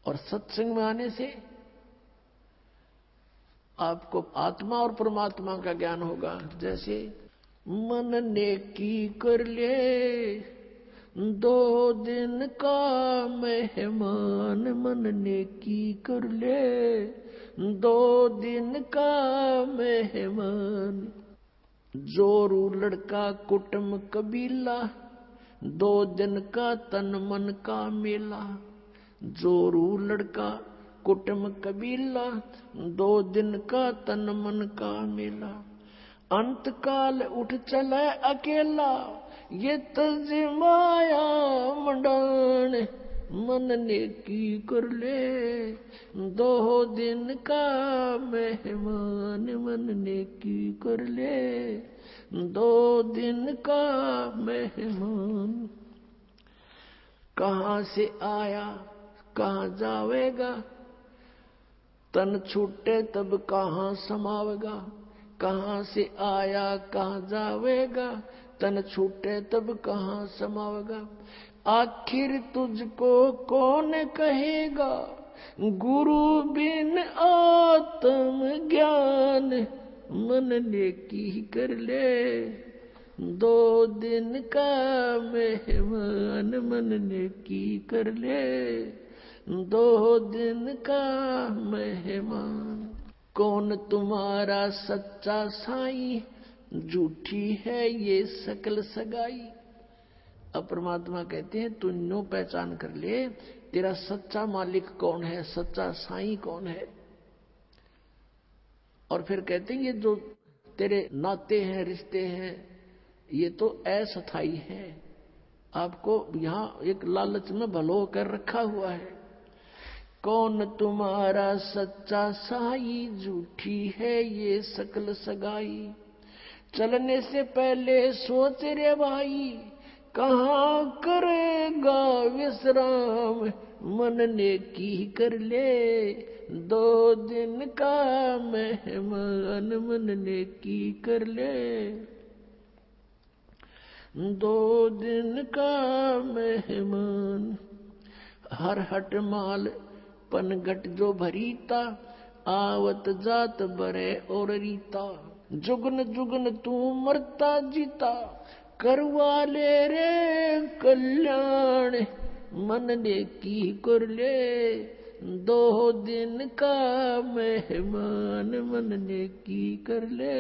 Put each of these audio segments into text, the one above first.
और सत्संग में आने से आपको आत्मा और परमात्मा का ज्ञान होगा। जैसे मन नेकी कर ले 2 दिन का मेहमान, मन नेकी कर ले 2 दिन का मेहमान। जोरू लड़का कुटुम कबीला 2 दिन का तन मन का मेला। जोरू लड़का कुटुम कबीला 2 दिन का तन मन का मेला। अंत काल उठ चले अकेला ये तजमाया मंडान। मन नेकी कर ले 2 दिन का मेहमान, मन नेकी कर ले 2 दिन का मेहमान। कहाँ से आया कहाँ जावेगा, तन छूटे तब कहाँ समावेगा। कहाँ से आया कहाँ जावेगा, तन छूटे तब कहाँ समावेगा। आखिर तुझको कौन कहेगा, गुरु बिन आत्म ज्ञान। मन नेकी कर ले 2 दिन का मेहमान, मन नेकी कर ले 2 दिन का मेहमान। कौन तुम्हारा सच्चा साईं, झूठी है ये सकल सगाई। अब परमात्मा कहते हैं तू नो पहचान कर ले तेरा सच्चा मालिक कौन है, सच्चा साईं कौन है। और फिर कहते हैं ये जो तेरे नाते हैं, रिश्ते हैं, ये तो अस्थायी है। आपको यहां एक लालच में भलो कर रखा हुआ है। कौन तुम्हारा सच्चा साई, झूठी है ये सकल सगाई। चलने से पहले सोच रे भाई, कहाँ करेगा विश्राम। मन नेकी कर ले 2 दिन का मेहमान, मन नेकी कर ले 2 दिन का मेहमान। हर हट माल पनघट जो भरीता, आवत जात बरे और रीता। जुगन जुगन तू मरता जीता, करवा ले रे कल्याण। मन नेकी कर ले 2 दिन का मेहमान, मन नेकी कर ले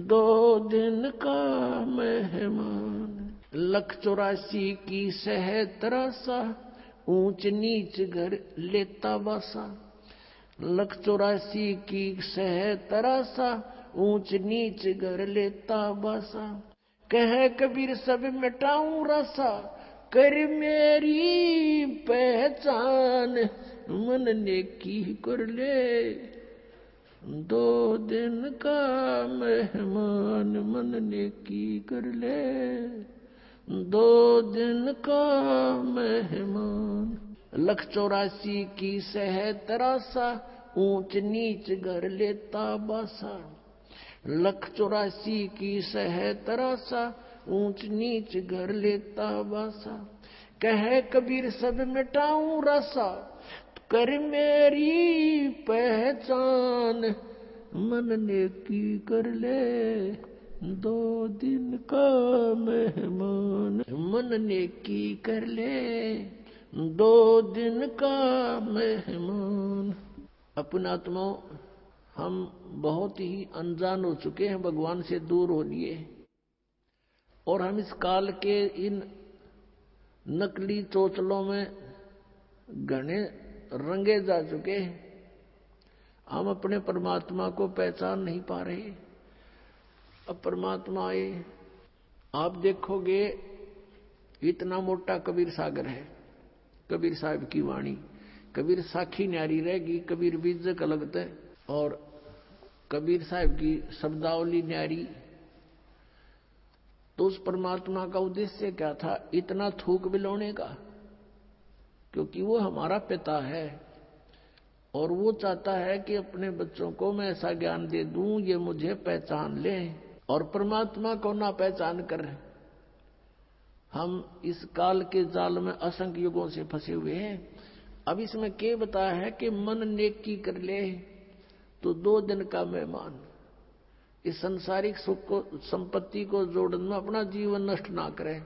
2 दिन का मेहमान। 184 की सह तरासा, ऊंच नीच घर लेता बासा। 184 की सह तरासा, ऊंच नीच घर लेता बासा। कह कबीर सब मिटाऊं रासा, कर मेरी पहचान। मन नेकी कर ले 2 दिन का मेहमान, मन नेकी कर ले 2 दिन का मेहमान। 184 की सह तरासा, ऊंच नीच घर लेता बासा। 184 की सह तरासा, ऊंच नीच घर लेता बासा। कह कबीर सब मिटाऊं रासा, कर मेरी पहचान। मन नेकी कर ले 2 दिन का मेहमान, मन नेकी कर ले 2 दिन का मेहमान। अपना आत्मा हम बहुत ही अनजान हो चुके हैं, भगवान से दूर हो लिए, और हम इस काल के इन नकली चोचलों में घने रंगे जा चुके हैं। हम अपने परमात्मा को पहचान नहीं पा रहे। अब परमात्मा आए, आप देखोगे इतना मोटा कबीर सागर है, कबीर साहब की वाणी। कबीर साखी न्यारी रहेगी, कबीर बीजक लगता है, और कबीर साहब की शब्दावली न्यारी। तो उस परमात्मा का उद्देश्य क्या था इतना थूक बिलोने का? क्योंकि वो हमारा पिता है और वो चाहता है कि अपने बच्चों को मैं ऐसा ज्ञान दे दूं ये मुझे पहचान ले। और परमात्मा को ना पहचान कर हम इस काल के जाल में असंख्य युगों से फंसे हुए हैं। अब इसमें क्या बताया है कि मन नेकी कर ले तो 2 दिन का मेहमान। इस संसारिक सुख को, संपत्ति को जोड़ने में अपना जीवन नष्ट ना करे।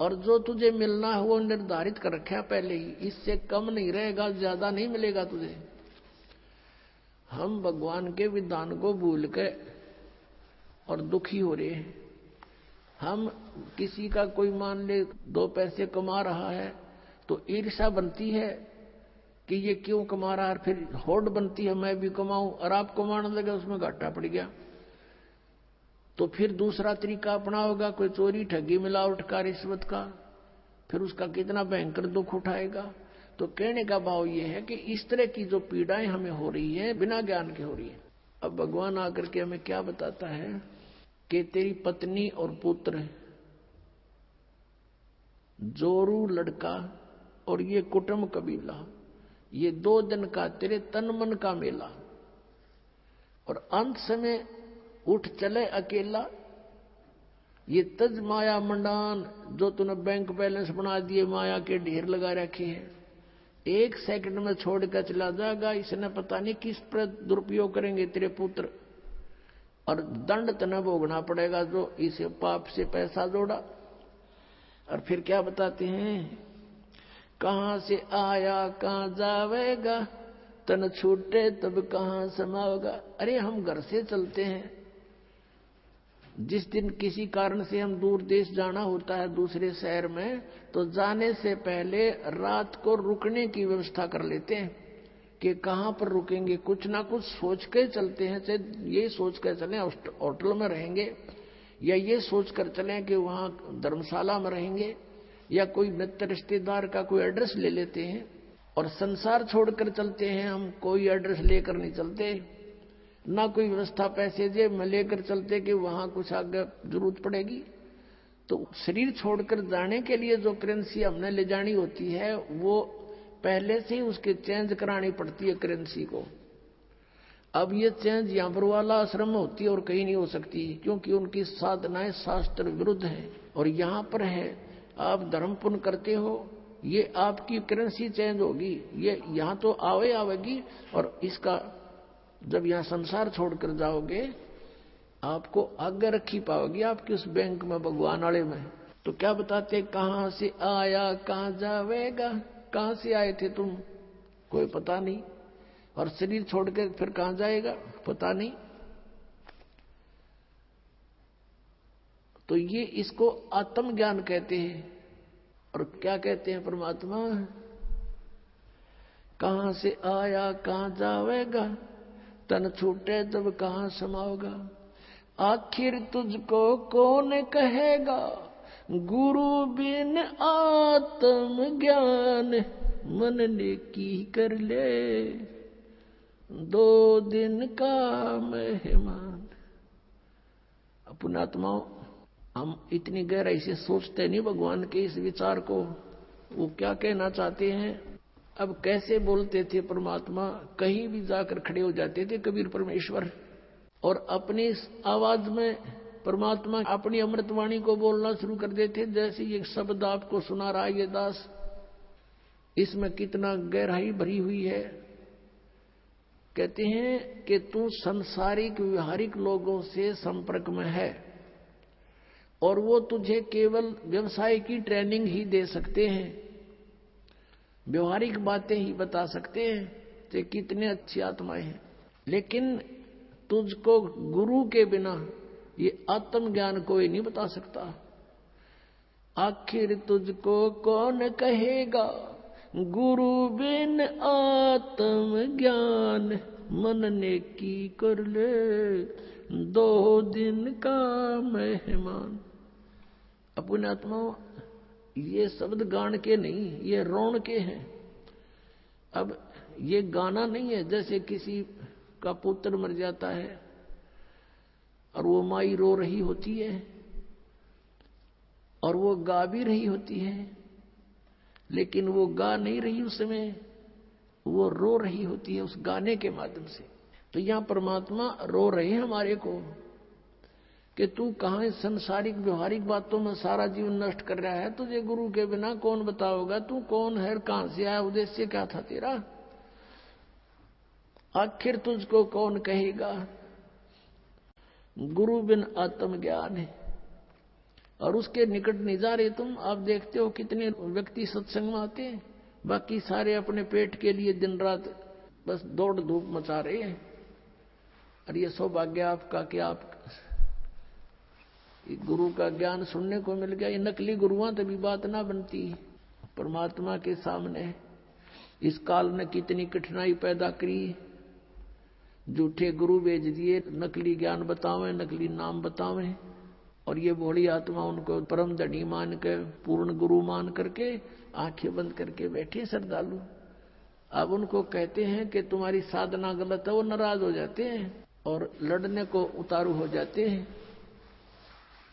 और जो तुझे मिलना है वो निर्धारित कर रखा पहले ही, इससे कम नहीं रहेगा, ज्यादा नहीं मिलेगा तुझे। हम भगवान के विधान को भूल के और दुखी हो रहे हैं। हम किसी का कोई मान ले 2 पैसे कमा रहा है तो ईर्ष्या बनती है कि ये क्यों कमा रहा है, फिर होड़ बनती है मैं भी कमाऊं, और आप कमाने लगे उसमें घाटा पड़ गया तो फिर दूसरा तरीका अपनाओगा, कोई चोरी ठगी मिलावट का, रिश्वत का, फिर उसका कितना भयंकर दुख उठाएगा। तो कहने का भाव ये है कि इस तरह की जो पीड़ाएं हमें हो रही है बिना ज्ञान के हो रही है। अब भगवान आकर के हमें क्या बताता है कि तेरी पत्नी और पुत्र, जोरू लड़का और ये कुटुंब कबीला, ये 2 दिन का तेरे तन मन का मेला, और अंत समय उठ चले अकेला। ये तज माया मंडान जो तूने बैंक बैलेंस बना दिए, माया के ढेर लगा रखे हैं, 1 सेकंड में छोड़ कर चला जाएगा। इसने पता नहीं किस पर दुरुपयोग करेंगे तेरे पुत्र, और दंड तने भोगना पड़ेगा जो इसे पाप से पैसा जोड़ा। और फिर क्या बताते हैं, कहां से आया कहां जावेगा, तन छूटे तब कहां समाओगा। अरे हम घर से चलते हैं, जिस दिन किसी कारण से हम दूर देश जाना होता है दूसरे शहर में, तो जाने से पहले रात को रुकने की व्यवस्था कर लेते हैं कि कहां पर रुकेंगे, कुछ ना कुछ सोच के चलते हैं। चाहे ये सोच कर चलें होटल में रहेंगे, या ये सोच कर चलें कि वहां धर्मशाला में रहेंगे, या कोई मित्र रिश्तेदार का कोई एड्रेस ले लेते हैं। और संसार छोड़कर चलते हैं हम, कोई एड्रेस लेकर नहीं चलते, ना कोई व्यवस्था पैसे जेब में लेकर चलते कि वहां कुछ आगे जरूरत पड़ेगी। तो शरीर छोड़कर जाने के लिए जो करेंसी हमने ले जानी होती है वो पहले से ही उसके चेंज करानी पड़ती है करेंसी को। अब ये चेंज यहाँ पर वाला आश्रम में होती है और कहीं नहीं हो सकती, क्योंकि उनकी साधनाएं शास्त्र विरुद्ध है। और यहाँ पर है आप धर्म पुण्य करते हो, ये आपकी करेंसी चेंज होगी, ये यहाँ तो आवेगी, और इसका जब यहाँ संसार छोड़कर जाओगे आपको आगे रखी पाओगी आपकी उस बैंक में, भगवान वाले में। तो क्या बताते, कहां से आया कहां जावेगा, कहां से आए थे तुम कोई पता नहीं, और शरीर छोड़कर फिर कहां जाएगा पता नहीं। तो ये इसको आत्मज्ञान कहते हैं। और क्या कहते हैं परमात्मा, कहां से आया कहां जावेगा, तन छूटे तब कहां समाओगा। आखिर तुझको कौन कहेगा, गुरु बिन आत्म ज्ञान, मन ने की कर ले 2 दिन का मेहमान। पुण्यात्माओं, हम इतनी गहराई से सोचते नहीं भगवान के इस विचार को, वो क्या कहना चाहते हैं। अब कैसे बोलते थे परमात्मा, कहीं भी जाकर खड़े हो जाते थे कबीर परमेश्वर, और अपनी आवाज में परमात्मा अपनी अमृतवाणी को बोलना शुरू कर देते। जैसे ये शब्द आपको सुना रहा है ये दास, इसमें कितना गहराई भरी हुई है। कहते हैं कि तू संसारिक व्यवहारिक लोगों से संपर्क में है, और वो तुझे केवल व्यवसाय की ट्रेनिंग ही दे सकते हैं, व्यवहारिक बातें ही बता सकते हैं कि कितने अच्छी आत्माएं हैं। लेकिन तुझको गुरु के बिना ये आत्मज्ञान कोई नहीं बता सकता। आखिर तुझको कौन कहेगा, गुरु बिन आत्म ज्ञान, मन ने की कर ले 2 दिन का मेहमान। अपने आत्माओं, ये शब्द गान के नहीं, ये रोण के हैं। अब ये गाना नहीं है, जैसे किसी का पुत्र मर जाता है और वो माई रो रही होती है और वो गा भी रही होती है, लेकिन वो गा नहीं रही उस समय, वो रो रही होती है उस गाने के माध्यम से। तो यहां परमात्मा रो रहे हैं हमारे को, कि तू कहाँ इस संसारिक व्यवहारिक बातों में सारा जीवन नष्ट कर रहा है। तुझे गुरु के बिना कौन बताओगा, तू कौन है, कहां से आया, उद्देश्य क्या था तेरा, आखिर तुझको कौन कहेगा। गुरु बिन आत्मज्ञान है, और उसके निकट नहीं जा रहे तुम। आप देखते हो कितने व्यक्ति सत्संग में आते हैं, बाकी सारे अपने पेट के लिए दिन रात बस दौड़ धूप मचा रहे हैं। और ये सौभाग्य आपका कि आप गुरु का ज्ञान सुनने को मिल गया। ये नकली गुरुआं तभी बात ना बनती परमात्मा के सामने। इस काल ने कितनी कठिनाई पैदा करी, झूठे गुरु भेज दिए, नकली ज्ञान बतावें, नकली नाम बतावें, और ये भोली आत्मा उनको परम धनी मान के, पूर्ण गुरु मान करके आंखें बंद करके बैठे श्रद्धालु। अब उनको कहते हैं कि तुम्हारी साधना गलत है, वो नाराज हो जाते हैं और लड़ने को उतारू हो जाते हैं।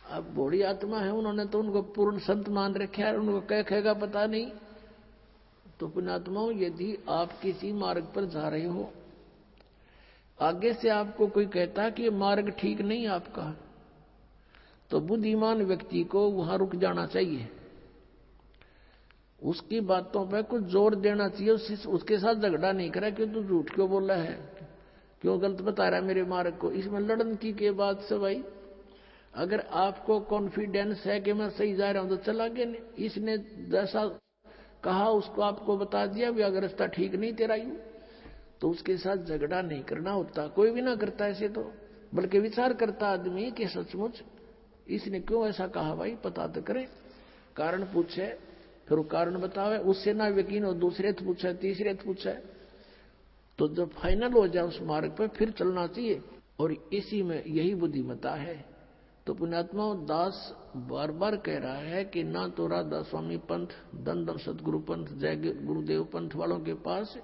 अब बूढ़ी आत्मा है, उन्होंने तो उनको पूर्ण संत मान रखा है, उनको क्या कहेगा पता नहीं। तो पुण्यात्माओं, यदि आप किसी मार्ग पर जा रहे हो, आगे से आपको कोई कहता कि ये मार्ग ठीक नहीं आपका, तो बुद्धिमान व्यक्ति को वहां रुक जाना चाहिए, उसकी बातों पर कुछ जोर देना चाहिए, उसके साथ झगड़ा नहीं करा कि तू झूठ क्यों बोला है, क्यों गलत बता रहा है मेरे मार्ग को। इसमें लड़न की बात से भाई, अगर आपको कॉन्फिडेंस है कि मैं सही जा रहा हूं तो चला गया, नहीं इसने जैसा कहा उसको आपको बता दिया भी अगर रास्ता ठीक नहीं तेरा यूं, तो उसके साथ झगड़ा नहीं करना होता। कोई भी ना करता ऐसे तो, बल्कि विचार करता आदमी कि सचमुच इसने क्यों ऐसा कहा, भाई पता तो करे, कारण पूछे, फिर वो कारण बतावे, उससे ना यकीन हो दूसरे से पूछे, तीसरे से पूछे, तो जब फाइनल हो जाए उस मार्ग पर फिर चलना चाहिए। और इसी में यही बुद्धिमत्ता है। तो पुण्यात्मा दास बार बार कह रहा है कि ना तो राधा स्वामी पंथ, दन दन सतगुरु पंथ, जय गुरुदेव पंथ वालों के पास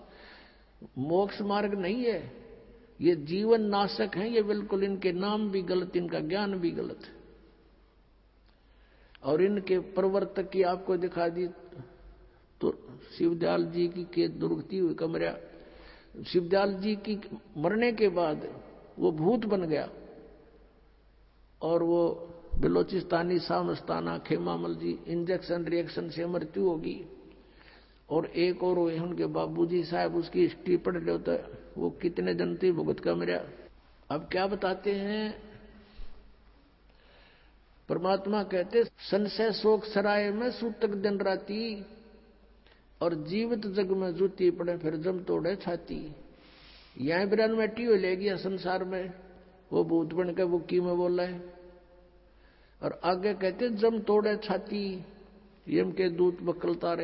मोक्ष मार्ग नहीं है, ये जीवन नाशक है, ये बिल्कुल इनके नाम भी गलत, इनका ज्ञान भी गलत है। और इनके प्रवर्तक की आपको दिखा दी तो शिवदयाल जी की के दुर्गति हुई कमरा, शिवदयाल जी की मरने के बाद वो भूत बन गया, और वो बलोचिस्तानी सामस्ताना खेमामल जी इंजेक्शन रिएक्शन से मृत्यु होगी। और एक और उनके बाबूजी साहब, उसकी हिस्ट्री पढ़ लो तो वो कितने जनती भुगत का मरा। अब क्या बताते हैं परमात्मा, कहते संशय शोक सराय में सूतक दिन राती, और जीवित जग में जूती पड़े फिर जम तोड़े छाती। यह बिरन मैटी हो लेगी संसार में, वो भूत बन के बुक्की में बोला है। और आगे कहते जम तोड़े छाती, यम के दूत बकलता रहे।